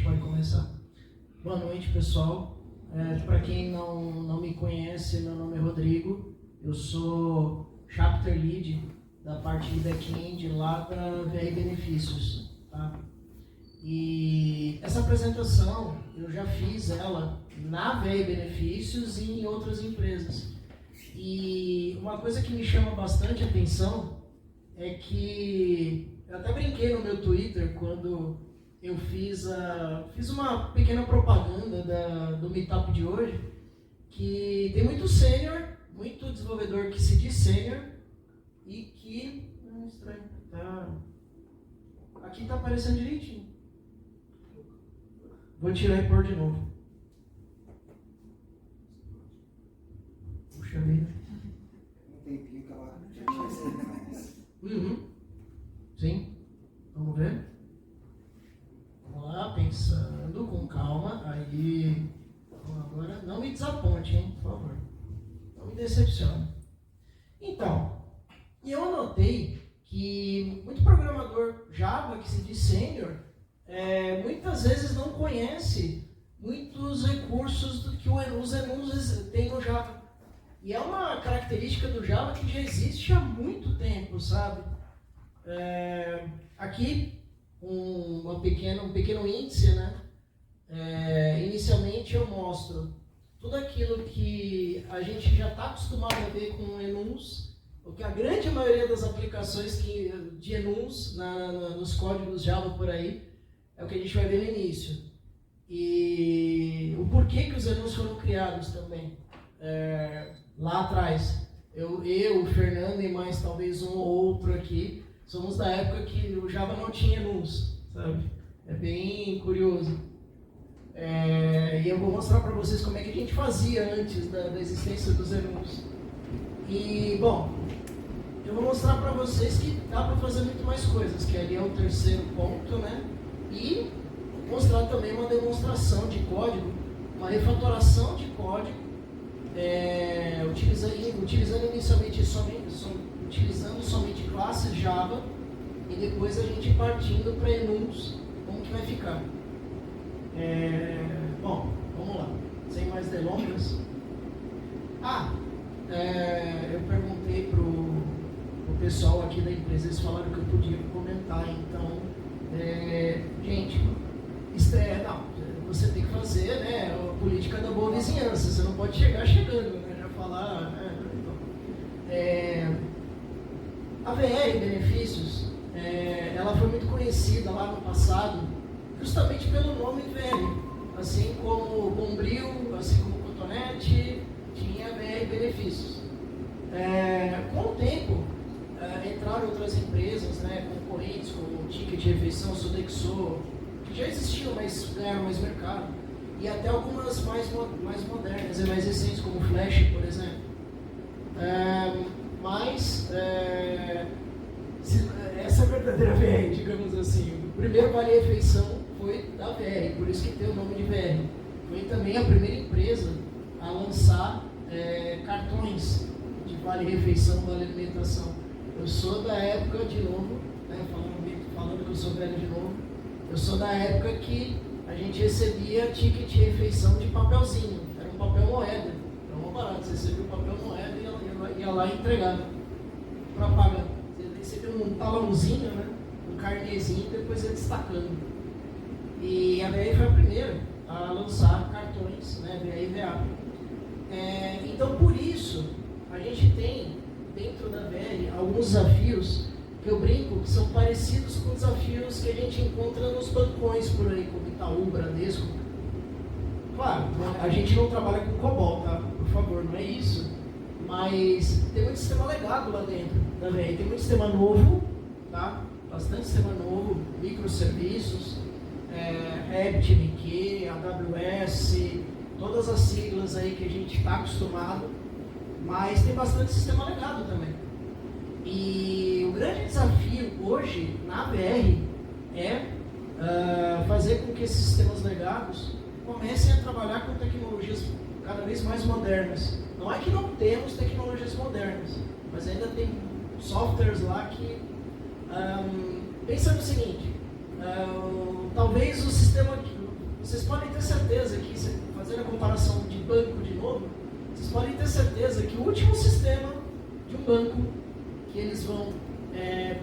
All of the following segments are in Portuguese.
pode começar. Boa noite, pessoal. Para quem não me conhece, meu nome é Rodrigo. Eu sou Chapter Lead da parte de back-end lá da VR Benefícios. Tá? E essa apresentação, eu já fiz ela na VR Benefícios e em outras empresas. E uma coisa que me chama bastante atenção é que eu até brinquei no meu Twitter quando eu fiz uma pequena propaganda do Meetup de hoje, que tem muito sênior, muito desenvolvedor que se diz sênior e que... estranho, aqui está aparecendo direitinho. Vou tirar e pôr de novo. Puxa vida. Um tempinho que ela já Sim, vamos ver. Vamos lá, pensando com calma. Aí, agora não me desaponte, hein, por favor. Não me decepcione. Então, eu anotei que muito programador Java que se diz sênior, muitas vezes não conhece muitos recursos que os enums têm no Java. E é uma característica do Java que já existe há muito tempo, sabe? Aqui, um pequeno índice, né? Inicialmente eu mostro tudo aquilo que a gente já está acostumado a ver com enums, porque a grande maioria das aplicações de enums nos códigos Java por aí é o que a gente vai ver no início. E o porquê que os enums foram criados também. Lá atrás, eu, o Fernando e mais talvez um ou outro aqui, somos da época que o Java não tinha enums, sabe? É bem curioso. E eu vou mostrar para vocês como é que a gente fazia antes da existência dos enums. E, bom, eu vou mostrar para vocês que dá para fazer muito mais coisas, que ali é o terceiro ponto, né? E mostrar também uma demonstração de código, uma refatoração de código, utilizando inicialmente utilizando somente classes Java e depois a gente partindo para enums, como que vai ficar. Bom, vamos lá, sem mais delongas. Eu perguntei pro pessoal aqui da empresa, eles falaram que eu podia comentar, então, gente, você tem que fazer, né, a política da boa vizinhança, você não pode chegar chegando, né, já falar, a VR Benefícios, ela foi muito conhecida lá no passado, justamente pelo nome VR, assim como Bombril, assim como Cotonete, tinha VR Benefícios. Com o tempo, entraram outras empresas, né, concorrentes, como Ticket Refeição, Sodexo, que já existiam, mas ganharam mais mercado. E até algumas mais modernas e mais recentes, como Flash, por exemplo. Essa é a verdadeira VR, digamos assim. O primeiro Vale Refeição foi da VR, por isso que tem o nome de VR. Foi também a primeira empresa a lançar cartões de Vale Refeição, Vale Alimentação. Eu sou da época, de novo, né, falando que eu sou velho de novo, eu sou da época que a gente recebia ticket de refeição de papelzinho, era um papel moeda, era uma barata, você recebia o papel moeda e ia lá e entregava para pagar. Você recebia um talãozinho, né, um carnezinho, e depois ia destacando. E a VR foi a primeira a lançar cartões, né, VR e VA. Então, por isso, a gente tem dentro da VR alguns desafios que eu brinco que são parecidos com desafios que a gente encontra nos bancões por aí, como Itaú, Bradesco. Claro, a gente não trabalha com COBOL, tá? Por favor, não é isso. Mas tem muito sistema legado lá dentro da VR. Tem muito sistema novo, tá? Bastante sistema novo, microserviços, RabbitMQ, AWS, todas as siglas aí que a gente está acostumado. Mas tem bastante sistema legado também. E o grande desafio hoje na VR é fazer com que esses sistemas legados comecem a trabalhar com tecnologias cada vez mais modernas. Não é que não temos tecnologias modernas, mas ainda tem softwares lá que... pensa no seguinte, talvez o sistema... vocês podem ter certeza que, fazendo a comparação de banco de novo, vocês podem ter certeza que o último sistema de um banco que eles vão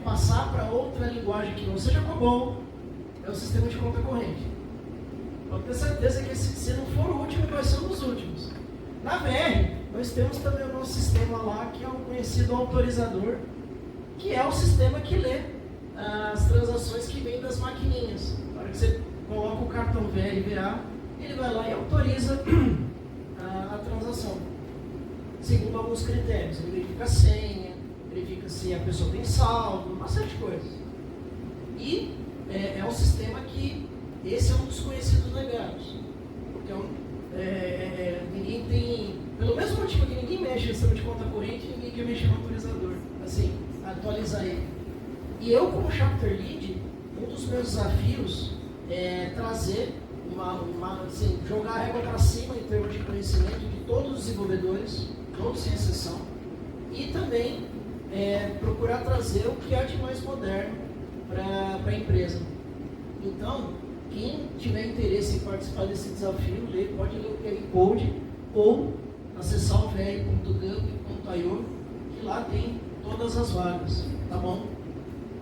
passar para outra linguagem que não seja COBOL é o sistema de conta corrente. Pode ter certeza que se não for o último, vai ser um dos últimos. Na VR, nós temos também o nosso sistema lá, que é o conhecido autorizador, que é o sistema que lê as transações que vêm das maquininhas. Na hora que você coloca o cartão VRVA, ele vai lá e autoriza a transação, segundo alguns critérios. Ele verifica a senha, verifica se a pessoa tem saldo, uma série de coisas. E é um sistema que, esse é um dos conhecidos legados. Porque ninguém tem, pelo mesmo motivo que ninguém mexe no sistema de conta corrente, ninguém quer mexer no autorizador, assim, atualizar ele. E eu, como Chapter Lead, um dos meus desafios é trazer assim, jogar a régua para cima em termos de conhecimento de todos os desenvolvedores, todos sem exceção, e também procurar trazer o que há de mais moderno para a empresa. Então, quem tiver interesse em participar desse desafio, pode ler o QR Code ou acessar o vr.gov.io, que lá tem todas as vagas, tá bom?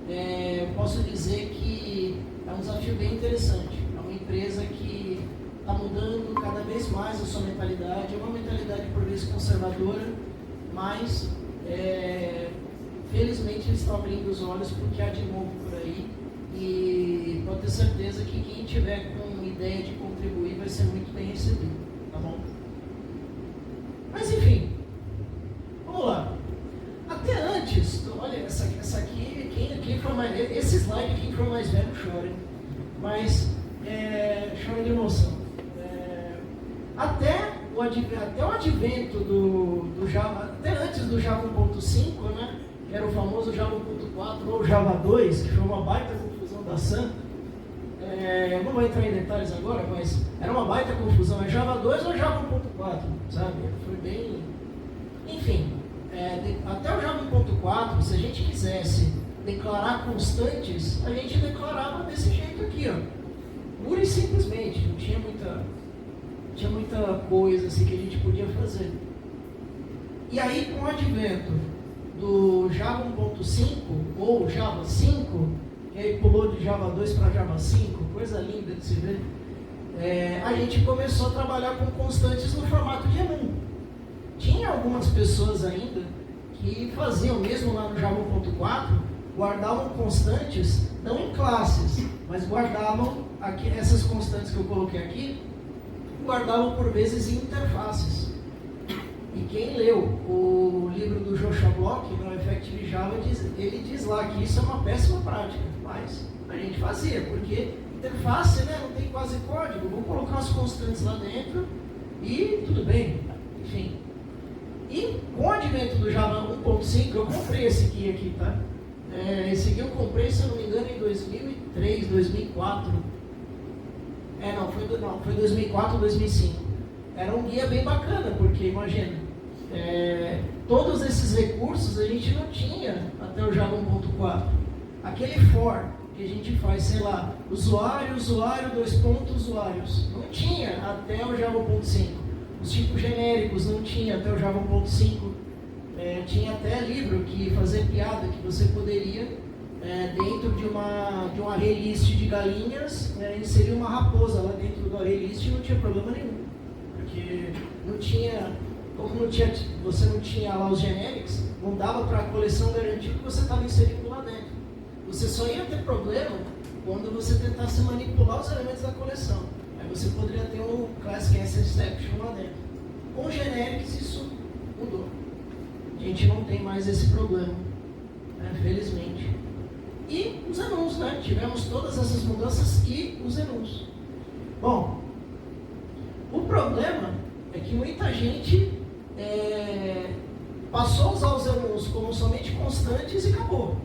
Eu posso dizer que é um desafio bem interessante. É uma empresa que está mudando cada vez mais a sua mentalidade. É uma mentalidade por vezes conservadora, mas felizmente eles estão abrindo os olhos porque há de novo por aí. E pode ter certeza que quem tiver com ideia de contribuir vai ser muito bem recebido, tá bom? Mas enfim, vamos lá. Até antes, olha, essa aqui, quem for mais, esse slide, quem for mais velho chora, mas chora de emoção. Até o advento do Java, até antes do Java 1.5, né, que era o famoso Java 1.4 ou Java 2, que foi uma baita confusão da Sun. Não vou entrar em detalhes agora, mas era uma baita confusão, é Java 2 ou Java 1.4, sabe? Foi bem... Enfim, até o Java 1.4, se a gente quisesse declarar constantes, a gente declarava desse jeito aqui, ó. Pura e simplesmente, não tinha muita coisa assim que a gente podia fazer. E aí, com o advento do Java 1.5 ou Java 5, que aí pulou de Java 2 para Java 5, coisa linda de se ver, a gente começou a trabalhar com constantes no formato de enum. Tinha algumas pessoas ainda que faziam, mesmo lá no Java 1.4, guardavam constantes, não em classes, mas guardavam aqui, essas constantes que eu coloquei aqui, guardavam por vezes em interfaces. E quem leu o livro do Joshua Bloch, no Effective Java, ele diz lá que isso é uma péssima prática, mas a gente fazia, porque interface, né, não tem quase código, vamos colocar as constantes lá dentro e tudo bem, enfim. E com o advento do Java 1.5, eu comprei esse aqui, tá? Esse aqui eu comprei, se eu não me engano, em 2003, 2004. Foi 2004 ou 2005. Era um guia bem bacana, porque imagina, todos esses recursos a gente não tinha até o Java 1.4. Aquele for que a gente faz, sei lá, usuário, 2 pontos, usuários, não tinha até o Java 1.5. Os tipos genéricos não tinha até o Java 1.5. Tinha até livro que fazia piada que você poderia, dentro de um array list de galinhas, inserir uma raposa lá dentro do array list e não tinha problema nenhum. Porque você não tinha lá os generics, não dava para a coleção garantir que você estava inserindo lá dentro. Você só ia ter problema quando você tentasse manipular os elementos da coleção. Aí você poderia ter um class cancel exception lá dentro. Com generics isso mudou. A gente não tem mais esse problema, né, felizmente. E os enums, né? Tivemos todas essas mudanças e os enums. Bom, o problema é que muita gente passou a usar os enums como somente constantes e acabou.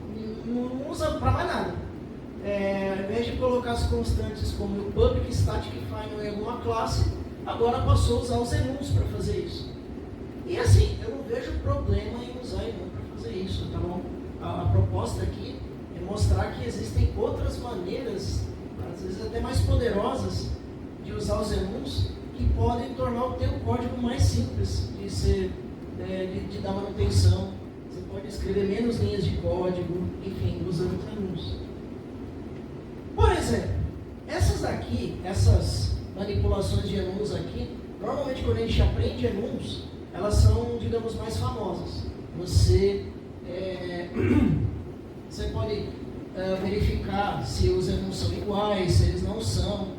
Não usa para mais nada. Ao invés de colocar as constantes como o public static final em alguma classe, agora passou a usar os enums para fazer isso. E assim, eu não vejo problema em usar enum para fazer isso, tá bom? A proposta aqui é mostrar que existem outras maneiras, às vezes até mais poderosas, de usar os enums que podem tornar o teu código mais simples de ser, de dar manutenção. Você pode escrever menos linhas de código, enfim, usando os enums. Por exemplo, essas manipulações de enums aqui, normalmente quando a gente aprende enums, elas são, digamos, mais famosas. Você pode verificar se os enums são iguais, se eles não são.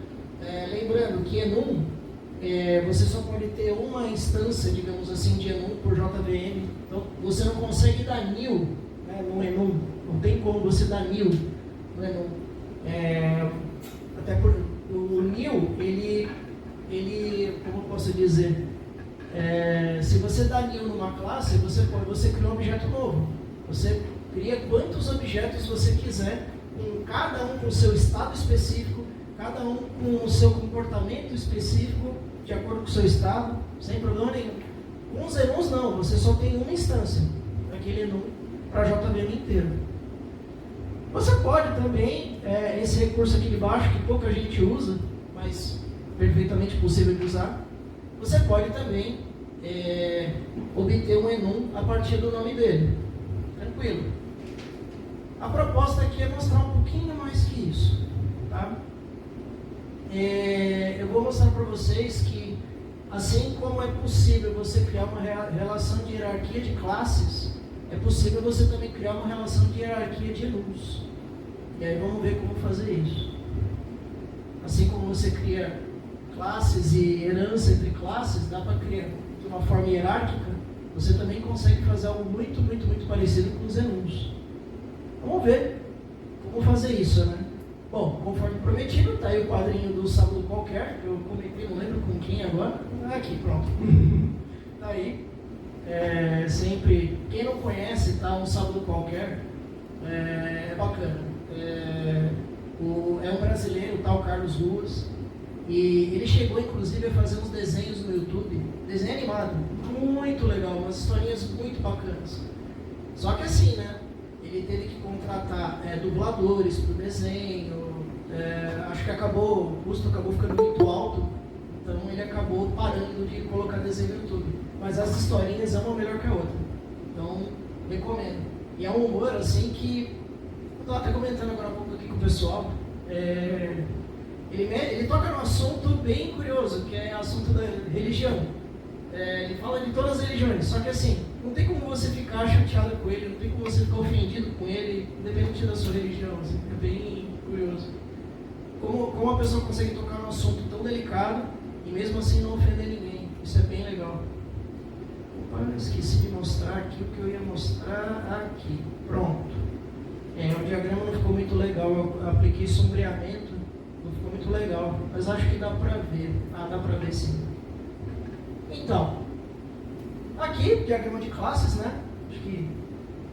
Lembrando que enum, você só pode ter uma instância, digamos assim, de enum por JVM. Então, você não consegue dar nil, né, no enum. Não tem como você dar nil no enum. Até por o nil, ele, como eu posso dizer, se você dá nil numa classe, você cria um objeto novo. Você cria quantos objetos você quiser, com cada um com o seu estado específico, cada um com o seu comportamento específico, de acordo com o seu estado, sem problema nenhum. Com os enums não, você só tem uma instância daquele enum para JVM inteiro. Você pode também, esse recurso aqui de baixo, que pouca gente usa, mas perfeitamente possível de usar, você pode também obter um enum a partir do nome dele. Tranquilo. A proposta aqui é mostrar um pouquinho mais que isso. Tá? Eu vou mostrar para vocês que, assim como é possível você criar uma relação de hierarquia de classes, é possível você também criar uma relação de hierarquia de enums. E aí vamos ver como fazer isso. Assim como você cria classes e herança entre classes, dá para criar de uma forma hierárquica, você também consegue fazer algo muito, muito, muito parecido com os enums. Vamos ver como fazer isso, né? Bom, conforme prometido, está aí o quadrinho do Sábado Qualquer, que eu comentei, não lembro com quem agora. Aqui, pronto. Está aí. Sempre, quem não conhece, tá? Um Sábado Qualquer, é bacana. É um brasileiro, tá? O Carlos Ruas. E ele chegou, inclusive, a fazer uns desenhos no YouTube, desenho animado, muito legal, umas historinhas muito bacanas. Só que assim, né? Ele teve que contratar dubladores para o desenho, acho que o custo acabou ficando muito alto, então ele acabou parando de colocar desenho no YouTube. Mas as historinhas é uma melhor que a outra, então recomendo. E é um humor assim que, eu estava até comentando agora há pouco aqui com o pessoal, ele toca num assunto bem curioso, que é o assunto da religião. Ele fala de todas as religiões, só que assim, não tem como você ficar chateado com ele, não tem como você ficar ofendido com ele, independente da sua religião, assim, é bem curioso. Como a pessoa consegue tocar num assunto tão delicado e mesmo assim não ofender ninguém, isso é bem legal. Opa, eu esqueci de mostrar aqui o que eu ia mostrar aqui, pronto. O diagrama não ficou muito legal, eu apliquei sombreamento, não ficou muito legal, mas acho que dá pra ver, dá pra ver sim. Então, aqui, diagrama de classes, né? Acho que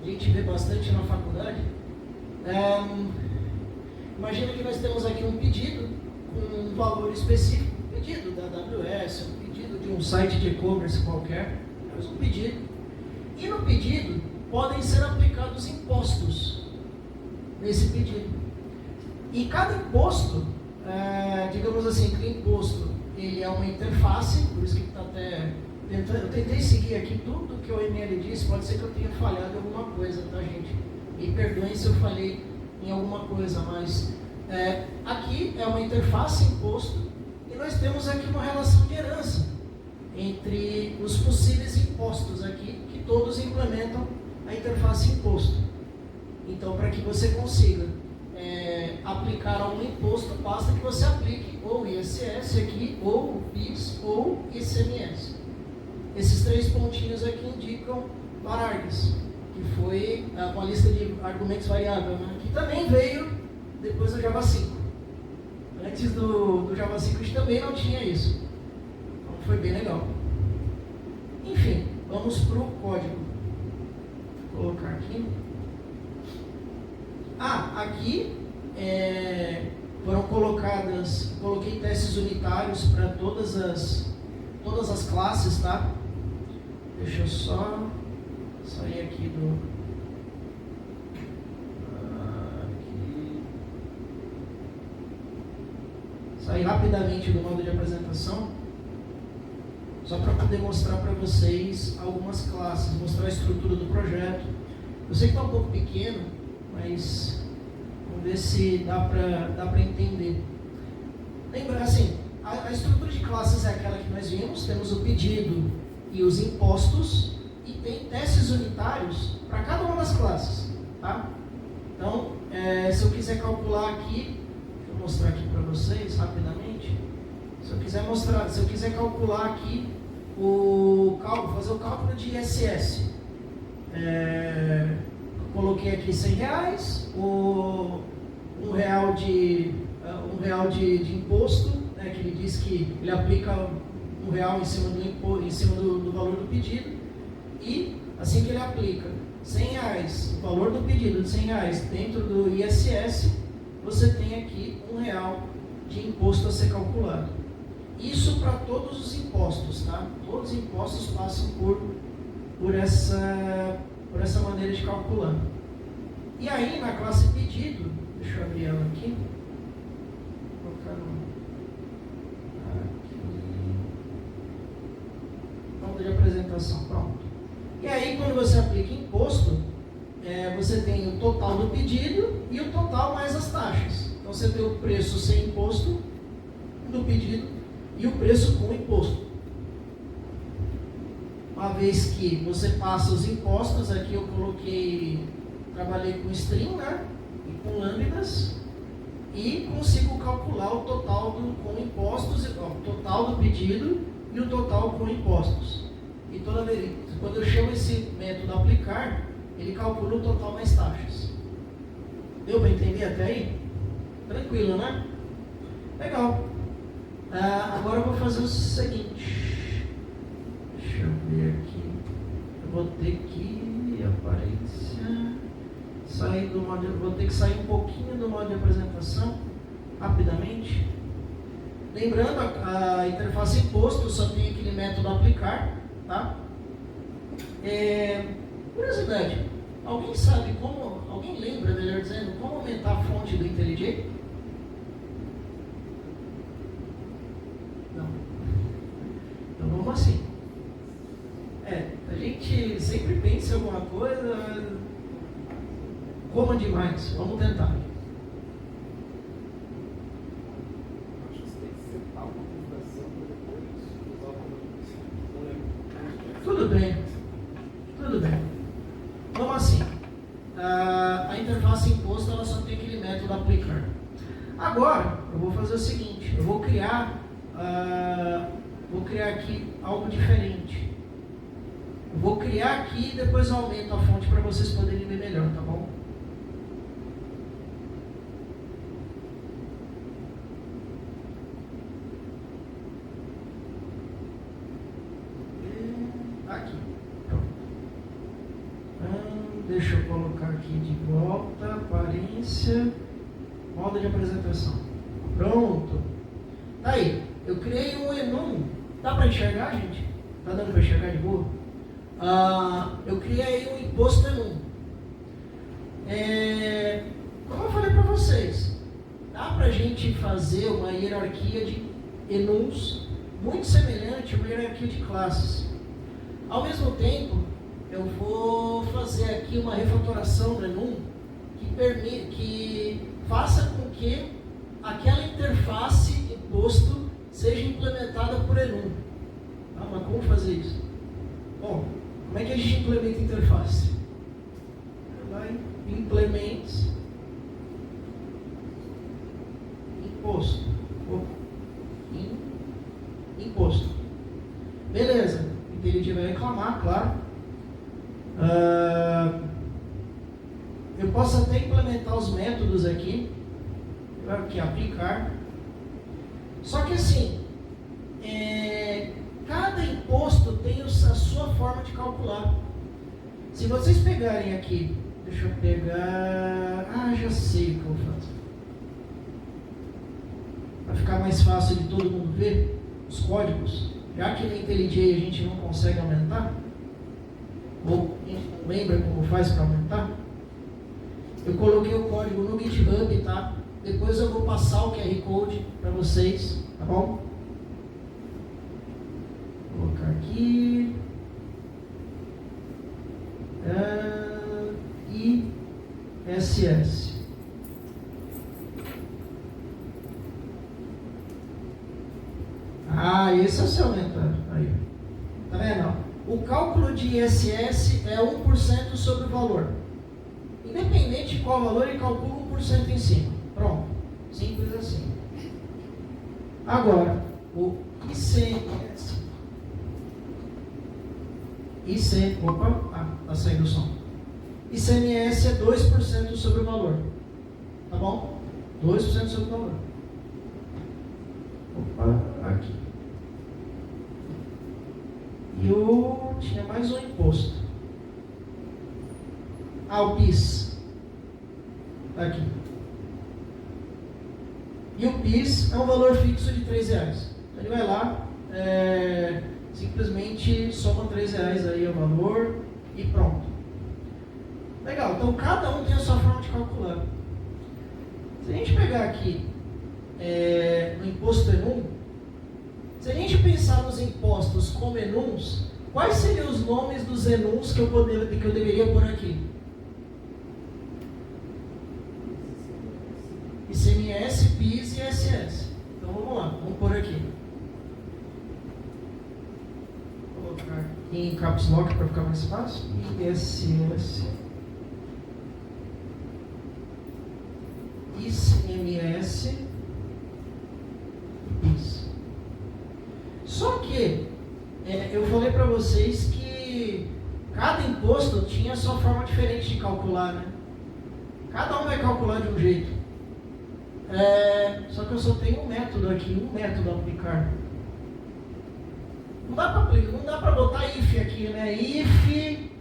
a gente vê bastante na faculdade. Imagina que nós temos aqui um pedido com um valor específico, pedido da AWS, um pedido de um site de e-commerce qualquer, temos um pedido. E no pedido podem ser aplicados impostos nesse pedido. E cada imposto, digamos assim, que o imposto ele é uma interface, por isso que está até tentando. Eu tentei seguir aqui tudo que o ML disse, pode ser que eu tenha falhado em alguma coisa, tá, gente? Me perdoem se eu falei em alguma coisa, mas aqui é uma interface imposto e nós temos aqui uma relação de herança entre os possíveis impostos aqui, que todos implementam a interface imposto. Então, para que você consiga aplicar a um imposto, basta que você aplique ou o ISS aqui, ou o PIS, ou o ICMS. Esses três pontinhos aqui indicam varargs, que foi uma lista de argumentos variáveis, né? Que também veio depois do Java 5. Antes do Java 5 a gente também não tinha isso. Então foi bem legal. Enfim, vamos para o código. Vou colocar aqui. Aqui foram coloquei testes unitários para todas as classes, tá? Deixa eu só sair aqui do... aqui. sair rapidamente do modo de apresentação, só para poder mostrar para vocês algumas classes, mostrar a estrutura do projeto. Eu sei que está um pouco pequeno, mas vamos ver se dá para entender. Lembra, assim, a estrutura de classes é aquela que nós vimos, temos o pedido e os impostos, e tem testes unitários para cada uma das classes, tá? Então, se eu quiser calcular aqui, deixa eu mostrar aqui para vocês rapidamente. Se eu quiser calcular aqui fazer o cálculo de ISS, coloquei aqui R$100, um real de imposto, né, que ele diz que ele aplica R$1 em cima do valor do pedido, e assim que ele aplica R$100, o valor do pedido de R$100 dentro do ISS, você tem aqui R$1 de imposto a ser calculado. Isso para todos os impostos, tá? Todos os impostos passam por essa maneira de calcular. E aí, na classe pedido, deixa eu abrir ela aqui. Vou colocar aqui. Modo de apresentação, pronto. E aí, quando você aplica imposto, você tem o total do pedido e o total mais as taxas. Então, você tem o preço sem imposto do pedido e o preço com imposto. Uma vez que você passa os impostos, aqui eu trabalhei com string, né, e com lâminas, e consigo calcular o total com impostos, o total do pedido e o total com impostos. E toda vez, quando eu chamo esse método aplicar, ele calcula o total mais taxas. Deu para entender até aí? Tranquilo, né? Legal. Agora eu vou fazer o seguinte. Deixa eu ver aqui. Eu vou ter que aparência. Vou ter que sair um pouquinho do modo de apresentação rapidamente. Lembrando, a interface imposto só tem aquele método aplicar, tá? Curiosidade, alguém lembra, melhor dizendo, como aumentar a fonte do IntelliJ? Não. Então vamos assim. A gente sempre pensa em alguma coisa, coma demais, vamos tentar. Acho que você tem que setar uma configuração para depois usar o comando. Tudo bem. Vamos assim. A interface imposto ela só tem aquele método aplicar. Agora, eu vou fazer o seguinte, eu vou criar aqui algo diferente. Eu vou criar aqui e depois eu aumento a fonte para vocês poderem ver melhor, tá bom? Aqui. Pronto. Deixa eu colocar aqui de volta, aparência, modo de apresentação. Pronto. Tá aí. Eu criei um enum. Dá para enxergar, gente? Tá dando para enxergar de boa? Eu criei um imposto enum. Como eu falei para vocês, dá para a gente fazer uma hierarquia de enuns muito semelhante a uma hierarquia de classes. Ao mesmo tempo, eu vou fazer aqui uma refatoração do enum que faça com que aquela interface imposto seja implementada por enum. Mas como fazer isso? Bom, como é que a gente implementa a interface? Vai, implements imposto. Imposto. Beleza. IntelliJ vai reclamar, claro. Eu posso até implementar os métodos aqui, que aplicar. Só que assim, cada imposto tem a sua forma de calcular. Se vocês pegarem aqui, deixa eu pegar, já sei o que eu vou fazer. Para ficar mais fácil de todo mundo ver os códigos, já que no IntelliJ a gente não consegue aumentar, ou lembra como faz para aumentar? Eu coloquei o código no GitHub, tá? Depois eu vou passar o QR Code para vocês, tá bom? Vou colocar aqui. ISS. Esse é o seu aumento. Aí. Tá vendo? O cálculo de ISS é 1% sobre o valor. Independente de qual valor, ele calcula 1% em cima. Pronto. Simples assim. Agora, o ICMS. Tá saindo o som. ICMS é 2% sobre o valor. Tá bom? 2% sobre o valor. Aqui. E tinha mais um imposto. O PIS. Aqui. E o PIS é um valor fixo de R$3. Então ele vai lá, simplesmente soma R$3 aí o valor e pronto. Legal, então cada um tem a sua forma de calcular. Se a gente pegar aqui no imposto ENUM, se a gente pensar nos impostos como ENUMs, quais seriam os nomes dos ENUMs que eu deveria pôr aqui? ICMS, PIS e ISS. Então vamos lá, vamos pôr aqui. Vou colocar aqui em caps lock para ficar mais fácil. ISS, ICMS, PIS. Só que eu falei para vocês que cada imposto tinha a sua forma diferente de calcular, né? Cada um vai calcular de um jeito. Só que eu só tenho um método aqui, a aplicar. Não dá para botar if aqui, né? If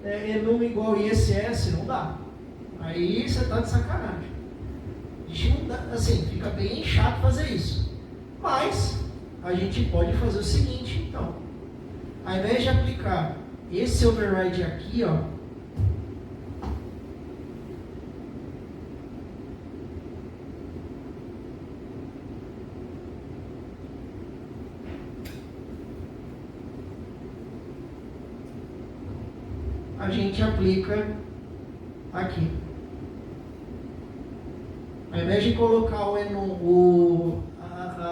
ENUM igual ISS, não dá. Aí você está de sacanagem. Não dá, assim, fica bem chato fazer isso. Mas a gente pode fazer o seguinte, então. Ao invés de aplicar esse override aqui, ó, a gente aplica aqui. Ao invés de colocar o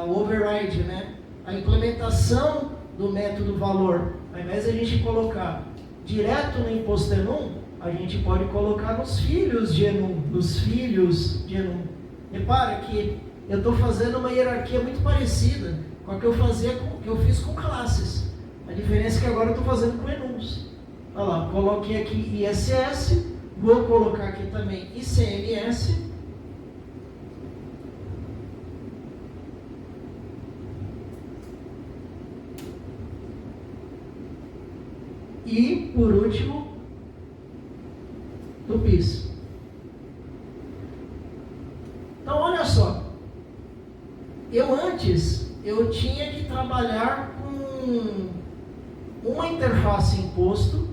override, né, a implementação do método valor, ao invés de a gente colocar direto no imposto ENUM, a gente pode colocar nos filhos de ENUM, Repara que eu estou fazendo uma hierarquia muito parecida com a que eu fiz com classes. A diferença é que agora eu estou fazendo com ENUMs. Olha lá, coloquei aqui ISS, vou colocar aqui também ICMS. E, por último, do PIS. Então, olha só. Eu tinha que trabalhar com uma interface imposto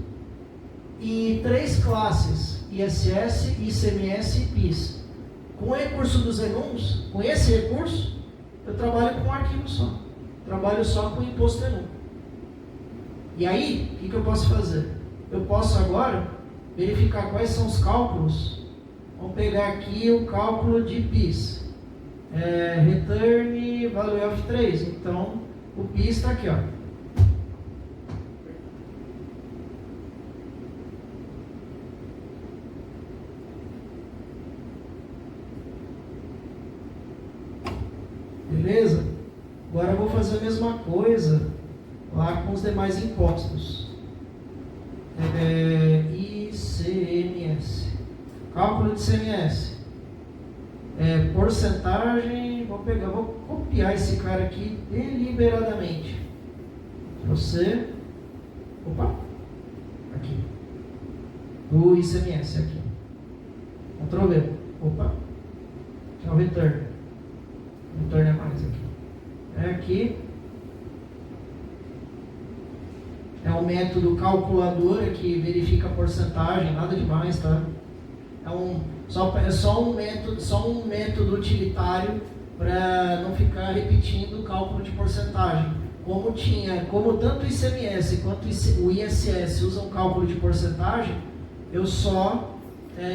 e 3 classes, ISS, ICMS e PIS. Com o recurso dos ENUMs, com esse recurso, eu trabalho com um arquivo só. Trabalho só com o imposto ENUM. E aí, o que eu posso fazer? Eu posso agora verificar quais são os cálculos. Vamos pegar aqui o cálculo de PIS. Return Value of 3. Então, o PIS está aqui, ó. Beleza? Agora eu vou fazer a mesma coisa lá com os demais impostos. ICMS. Cálculo de ICMS. Porcentagem. Vou copiar esse cara aqui deliberadamente. Você. Opa! Aqui. Do ICMS aqui. Ctrl V. Opa! É o return. Return é mais aqui. Aqui. É um método calculador que verifica a porcentagem, nada demais, tá? É só um método utilitário para não ficar repetindo o cálculo de porcentagem. Como tanto o ICMS quanto o ISS usam cálculo de porcentagem, eu só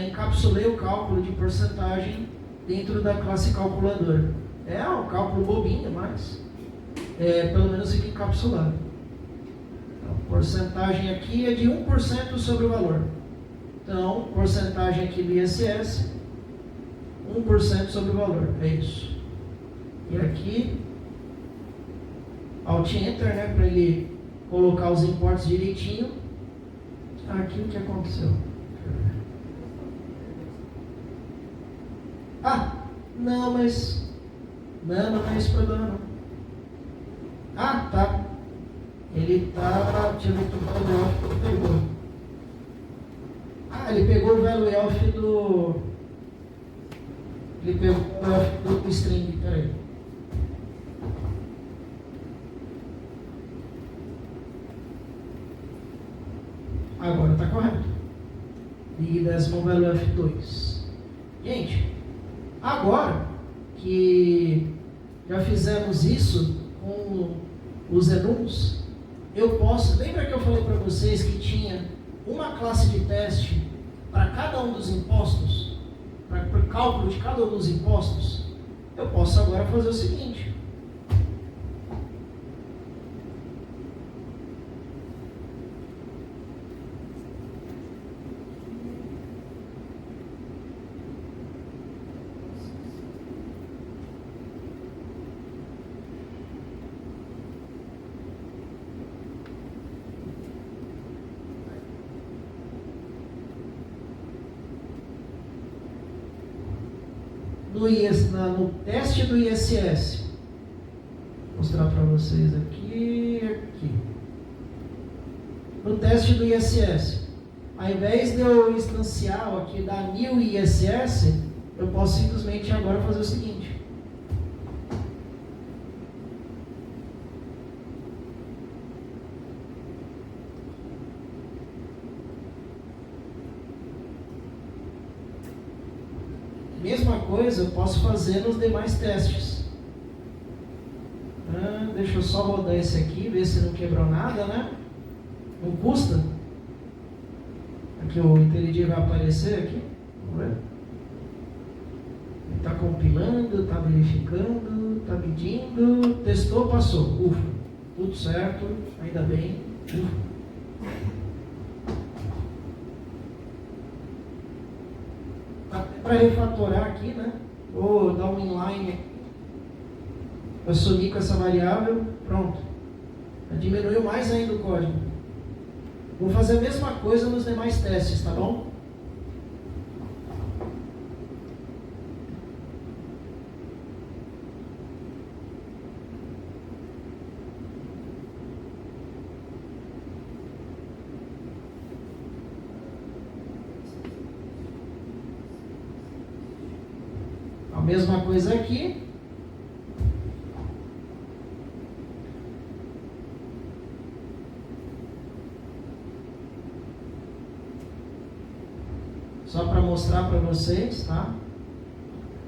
encapsulei o cálculo de porcentagem dentro da classe calculadora. É um cálculo bobinho, mas pelo menos fica encapsulado. Então, porcentagem aqui é de 1% sobre o valor. Então, porcentagem aqui do ISS, 1% sobre o valor. É isso. E aqui, Alt Enter, né, para ele colocar os importes direitinho. Aqui o que aconteceu? Não, mas não é esse problema não. Tá. Ele tá, deixa eu ver que o value off que ele pegou. Ele pegou o value off do... Ele pegou o value off do string, peraí. Agora está correto. Big Decimal Value F2. Gente, agora que já fizemos isso com os enums, eu posso... Lembra que eu falei para vocês que tinha uma classe de teste para cada um dos impostos? Para o cálculo de cada um dos impostos? Eu posso agora fazer o seguinte. No teste do ISS, vou mostrar para vocês aqui. No teste do ISS, ao invés de eu instanciar aqui da new ISS, eu posso simplesmente agora fazer o seguinte. Mesma coisa eu posso fazer nos demais testes. Deixa eu só rodar esse aqui, ver se não quebrou nada, né? Não custa. Aqui o IntelliJ vai aparecer aqui. Vamos ver. Ele está compilando, está verificando, está medindo, testou, passou. Ufa, tudo certo, ainda bem. Ufa. Para refatorar aqui, né? Vou dar um inline aqui. Assumir com essa variável. Pronto. Diminuiu mais ainda o código. Vou fazer a mesma coisa nos demais testes, tá bom? A mesma coisa aqui. Só para mostrar para vocês, tá?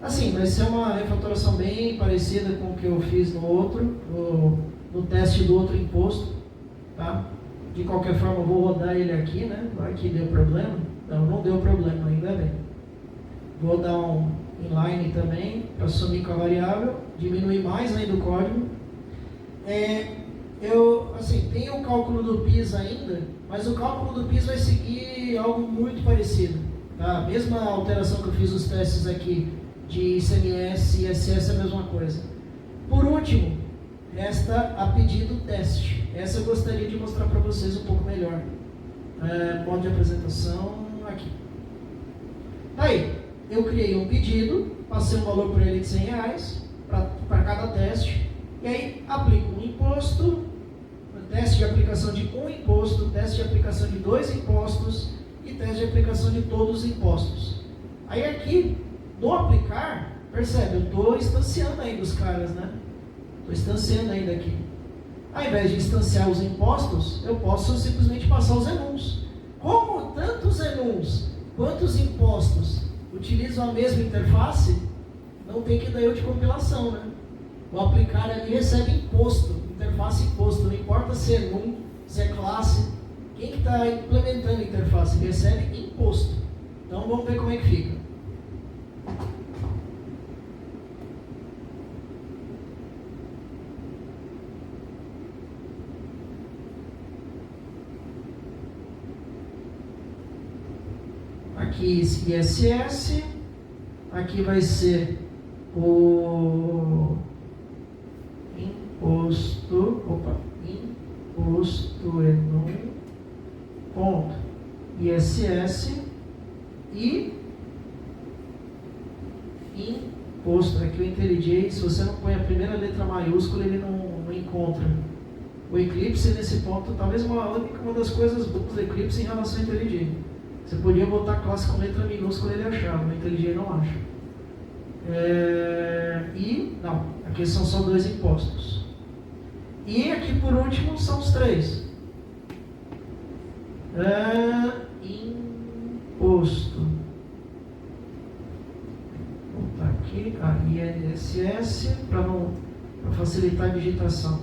Assim, vai ser uma refatoração bem parecida com o que eu fiz no outro, no teste do outro imposto, tá? De qualquer forma, eu vou rodar ele aqui, né? Vai que deu problema. Não deu problema, ainda bem. Vou dar um inline também, para assumir com a variável, diminuir mais ainda o código. Tem o cálculo do PIS ainda, mas o cálculo do PIS vai seguir algo muito parecido. Tá? A mesma alteração que eu fiz nos testes aqui de ICMS e ISS é a mesma coisa. Por último, resta a pedido teste. Essa eu gostaria de mostrar para vocês um pouco melhor. Modo de apresentação aqui. Aí, eu criei um pedido, passei um valor para ele de R$100 para cada teste, e aí aplico um imposto, teste de aplicação de um imposto, teste de aplicação de 2 impostos e teste de aplicação de todos os impostos. Aí aqui, no aplicar, percebe, eu estou instanciando ainda os caras, né? Estou instanciando ainda aqui. Ao invés de instanciar os impostos, eu posso simplesmente passar os enums. Como tanto os enums quanto os impostos utilizam a mesma interface, não tem que dar erro de compilação, né? O aplicar ali recebe imposto, interface imposto, não importa se é NUM, se é classe, quem que está implementando a interface recebe imposto. Então vamos ver como é que fica. Aqui ISS, aqui vai ser o imposto enum ponto ISS e imposto. Aqui o IntelliJ, se você não põe a primeira letra maiúscula, ele não encontra. O Eclipse nesse ponto, talvez uma das coisas boas do Eclipse em relação ao IntelliJ. Você podia botar a classe com letra minúscula, ele achava, o IntelliJ não acha. Não, aqui são só 2 impostos. E aqui por último são os 3. Imposto. Vou botar aqui, INSS, para facilitar a digitação.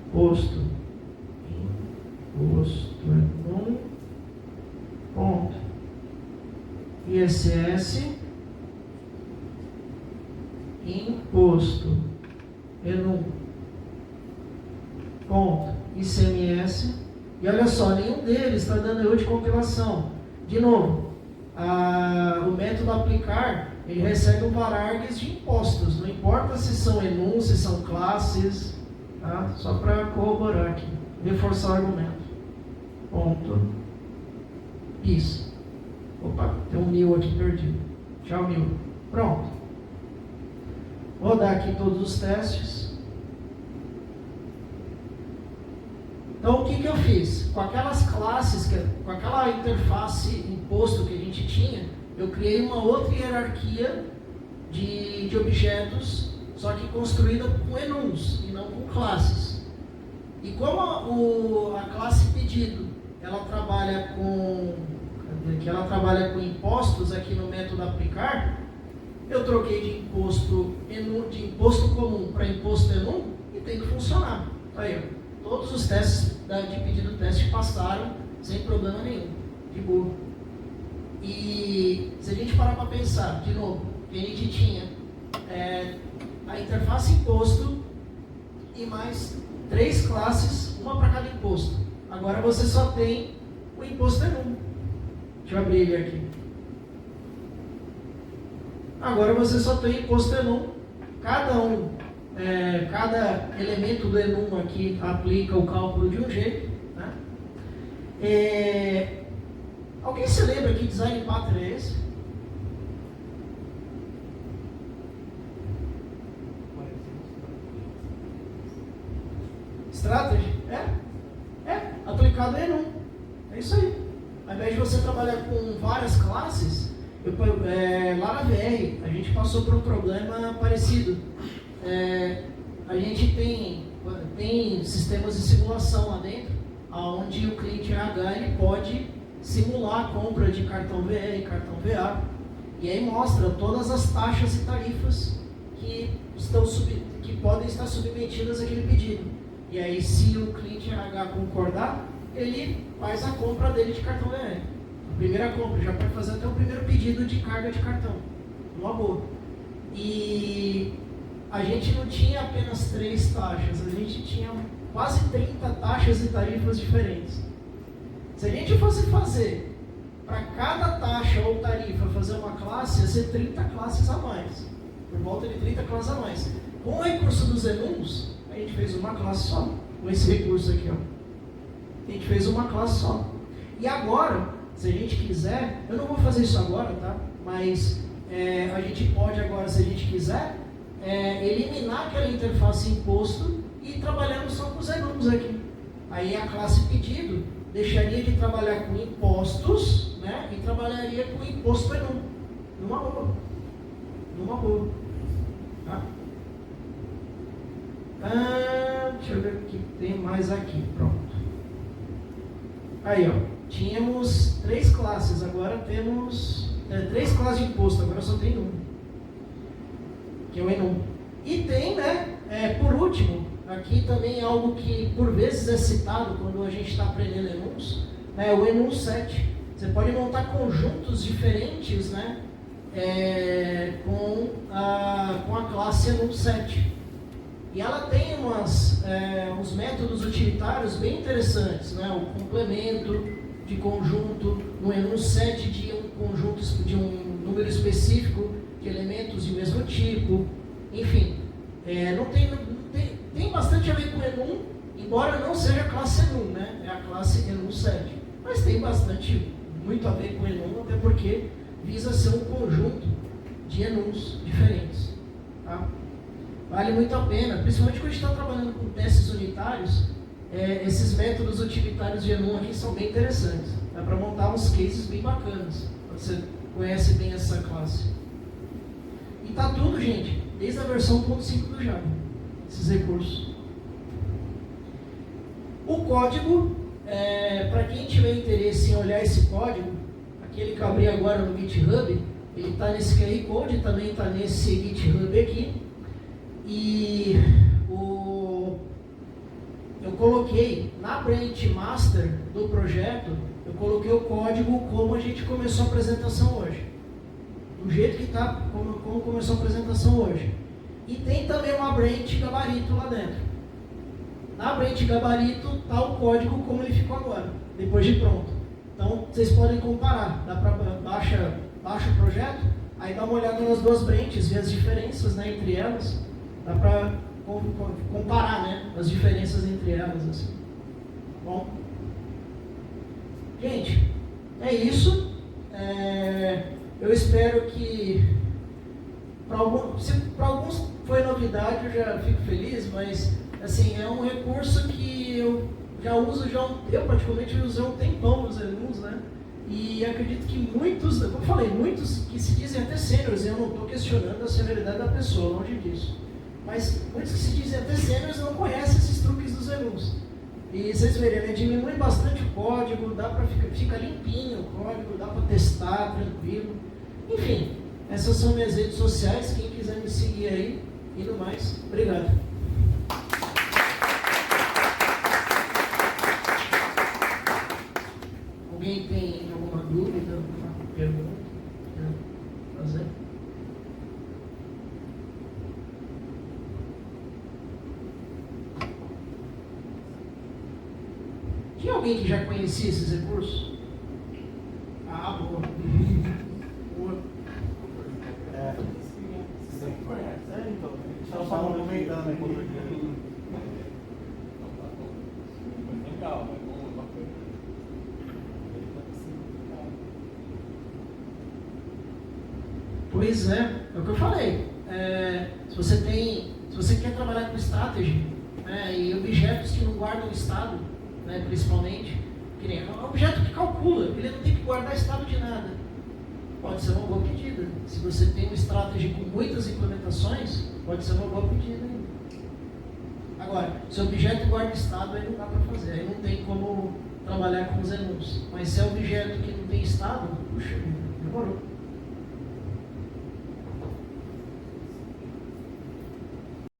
Imposto enum ponto ISS imposto enum ponto ICMS. E olha só, nenhum deles está dando erro de compilação. De novo, o método aplicar, ele recebe um varargs de impostos, não importa se são enum, se são classes, tá? Só para corroborar aqui, reforçar o argumento. Ponto. Isso. Opa, tem um 1000 aqui perdido. Tchau, 1000. Pronto. Vou rodar aqui todos os testes. Então, o que eu fiz? Com aquelas classes, com aquela interface imposto que a gente tinha, eu criei uma outra hierarquia de objetos, só que construída com enums e não com classes. E como a classe pedido ela trabalha com impostos aqui no método aplicar, eu troquei de imposto comum para imposto enum e tem que funcionar. Aí, ó, todos os testes de pedido teste passaram sem problema nenhum, de boa. E se a gente parar para pensar, de novo, que a gente tinha a interface imposto e mais 3 classes, uma para cada imposto. Agora você só tem o imposto enum. Deixa eu abrir ele aqui. Agora você só tem imposto enum. Cada elemento do enum aqui aplica o cálculo de um jeito, né? Alguém se lembra que design pattern é esse? Strategy? Aplicado em enum. É isso aí. Ao invés de você trabalhar com várias classes, lá na VR a gente passou por um problema parecido. A gente tem sistemas de simulação lá dentro, onde o cliente RH ele pode simular a compra de cartão VR, cartão VA, e aí mostra todas as taxas e tarifas que podem estar submetidas àquele pedido. E aí, se o cliente RH concordar, ele faz a compra dele de cartão VR. A primeira compra, já pode fazer até o primeiro pedido de carga de cartão. Uma boa. E a gente não tinha apenas 3 taxas, a gente tinha quase 30 taxas e tarifas diferentes. Se a gente fosse fazer para cada taxa ou tarifa fazer uma classe, ia ser 30 classes a mais. Por volta de 30 classes a mais. Com o recurso dos enums, a gente fez uma classe só. Com esse recurso aqui, ó. A gente fez uma classe só. E agora, se a gente quiser, eu não vou fazer isso agora, tá? Mas a gente pode agora, se a gente quiser, eliminar aquela interface imposto e trabalhando só com os enums aqui. Aí a classe pedido deixaria de trabalhar com impostos, né? E trabalharia com imposto enum. Numa boa. Tá? Deixa eu ver o que tem mais aqui. Pronto. Aí, ó. tínhamos 3 classes, agora temos 3 classes de imposto, agora só tem um, que é o ENUM. E tem, né, por último, aqui também algo que por vezes é citado quando a gente está aprendendo ENUMs, né, o ENUM 7. Você pode montar conjuntos diferentes, né, com a classe ENUM 7. E ela tem uns métodos utilitários bem interessantes, né, o complemento de conjunto, no ENUM 7 de um conjunto, de um número específico de elementos de mesmo tipo, enfim, tem bastante a ver com ENUM, embora não seja a classe ENUM, né? É a classe ENUM 7, mas tem muito a ver com ENUM, até porque visa ser um conjunto de ENUMs diferentes, tá? Vale muito a pena, principalmente quando a gente está trabalhando com testes unitários. Esses métodos utilitários de ENUM aqui são bem interessantes. Dá para montar uns cases bem bacanas, quando você conhece bem essa classe. E tá tudo, gente, desde a versão 1.5 do Java, esses recursos. O código, para quem tiver interesse em olhar esse código, aquele que eu abri agora no GitHub, ele está nesse QR Code, também está nesse GitHub aqui. E eu coloquei na branch master do projeto, eu coloquei o código como a gente começou a apresentação hoje. Do jeito que está, como começou a apresentação hoje. E tem também uma branch gabarito lá dentro. Na branch gabarito está o código como ele ficou agora, depois de pronto. Então vocês podem comparar, dá para baixa o projeto, aí dá uma olhada nas 2 branches, ver as diferenças, né, entre elas. Dá para comparar, né, as diferenças entre elas, assim. Bom, gente, é isso. Eu espero que se para alguns foi novidade, eu já fico feliz, mas assim, é um recurso que eu já uso, eu particularmente usei um tempão nos ENUMs, né? E acredito que muitos, como eu falei, muitos que se dizem até sêniores, eu não estou questionando a senioridade da pessoa, longe disso. Mas muitos que se dizem até sêniores não conhecem esses truques dos ENUMs. E vocês verem, né, diminui bastante o código, fica limpinho o código, dá para testar tranquilo. Enfim, essas são minhas redes sociais, quem quiser me seguir aí, e no mais, obrigado. Alguém tem alguma dúvida, alguma pergunta? Quer fazer? Tinha alguém que já conhecia esses recursos? Ah, boa. Boa. Você conhece? Então, a gente estava comentando aqui. Legal, né? Pois é o que eu falei. Se você quer trabalhar com strategy, né, e objetos que não guardam estado, né, principalmente, que nem um objeto que calcula, ele não tem que guardar estado de nada. Pode ser uma boa pedida. Se você tem uma strategy com muitas implementações, pode ser uma boa pedida ainda. Agora, se o objeto guarda estado, aí não dá para fazer, aí não tem como trabalhar com os ENUMs. Mas se é um objeto que não tem estado, puxa, demorou.